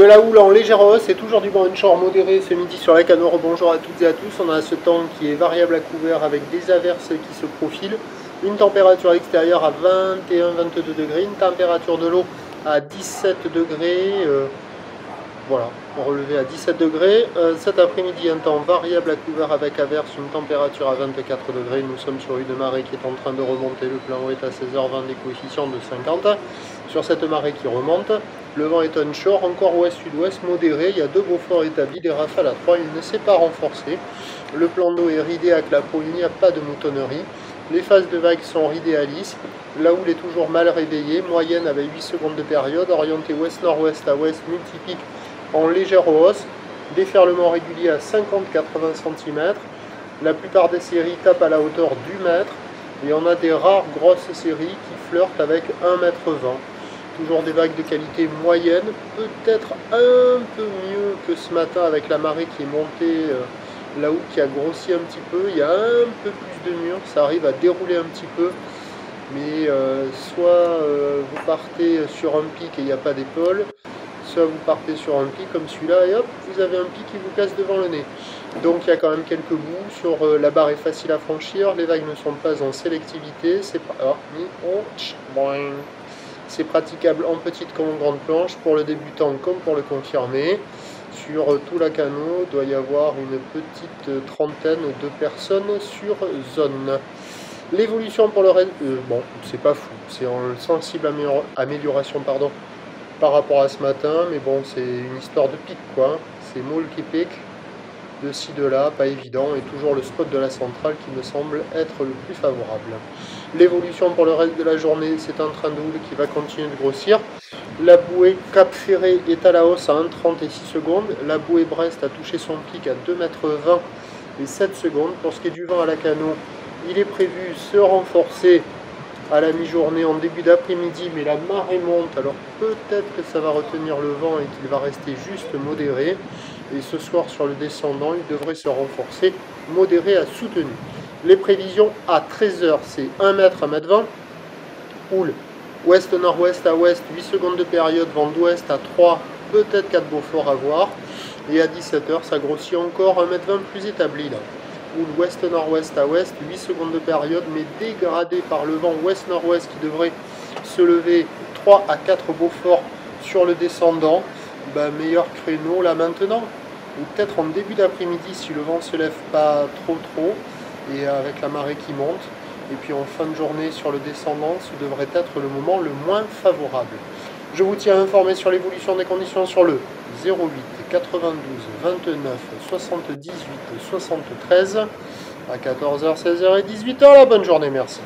De la houle en légère hausse et toujours du vent onshore modéré ce midi sur la Canore. Bonjour à toutes et à tous. On a ce temps qui est variable à couvert avec des averses qui se profilent. Une température extérieure à 21-22 degrés, une température de l'eau à 17 degrés. Voilà, relevé à 17 degrés. Cet après-midi, un temps variable à couvert avec averse, une température à 24 degrés. Nous sommes sur une marée qui est en train de remonter. Le plein eau est à 16h20, des coefficients de 50. Sur cette marée qui remonte, le vent est onshore, encore ouest-sud-ouest modéré. Il y a deux beaux forts établis, des rafales à 3. Il ne s'est pas renforcé. Le plan d'eau est ridé à clapot, il n'y a pas de moutonnerie. Les phases de vagues sont ridées à lisse. La houle est toujours mal réveillée, moyenne avec 8 secondes de période, orientée ouest-nord-ouest à ouest, multipique en légère hausse, déferlement régulier à 50-80 cm. La plupart des séries tapent à la hauteur du mètre et on a des rares grosses séries qui flirtent avec 1,20 m. Toujours des vagues de qualité moyenne, peut-être un peu mieux que ce matin avec la marée qui est montée, la houle qui a grossi un petit peu. Il y a un peu plus de murs, ça arrive à dérouler un petit peu. Mais soit vous partez sur un pic et il n'y a pas d'épaule, soit vous partez sur un pic comme celui-là et hop, vous avez un pic qui vous casse devant le nez. Donc il y a quand même quelques bouts, sur la barre est facile à franchir, les vagues ne sont pas en sélectivité, c'est praticable en petite comme en grande planche, pour le débutant comme pour le confirmé. Sur tout la canot, il doit y avoir une petite trentaine de personnes sur zone. L'évolution pour le reste, bon, c'est pas fou, c'est en sensible amélioration par rapport à ce matin, mais bon, c'est une histoire de pic quoi. C'est moule qui pique, de ci, de là, pas évident, et toujours le spot de la centrale qui me semble être le plus favorable. L'évolution pour le reste de la journée, c'est un train de houle qui va continuer de grossir. La bouée Cap Ferré est à la hausse à 1,36 secondes. La bouée Brest a touché son pic à 2,20 m et 7 secondes. Pour ce qui est du vent à la canot, il est prévu se renforcer à la mi-journée en début d'après-midi, mais la marée monte, alors peut-être que ça va retenir le vent et qu'il va rester juste modéré. Et ce soir sur le descendant, il devrait se renforcer, modéré à soutenu. Les prévisions à 13h, c'est 1 m, 1,20 m. Houle ouest-nord-ouest à ouest, 8 secondes de période, vent d'ouest à 3, peut-être 4 Beaufort à voir. Et à 17h, ça grossit encore 1,20 m plus établi là. Houle ouest-nord-ouest à ouest, 8 secondes de période, mais dégradé par le vent ouest-nord-ouest qui devrait se lever 3 à 4 Beaufort sur le descendant. Meilleur créneau là maintenant, ou peut-être en début d'après-midi si le vent ne se lève pas trop et avec la marée qui monte. Et puis en fin de journée sur le descendant, ce devrait être le moment le moins favorable. Je vous tiens informé sur l'évolution des conditions sur le 08 92 29 78 73 à 14h, 16h et 18h. La bonne journée, merci.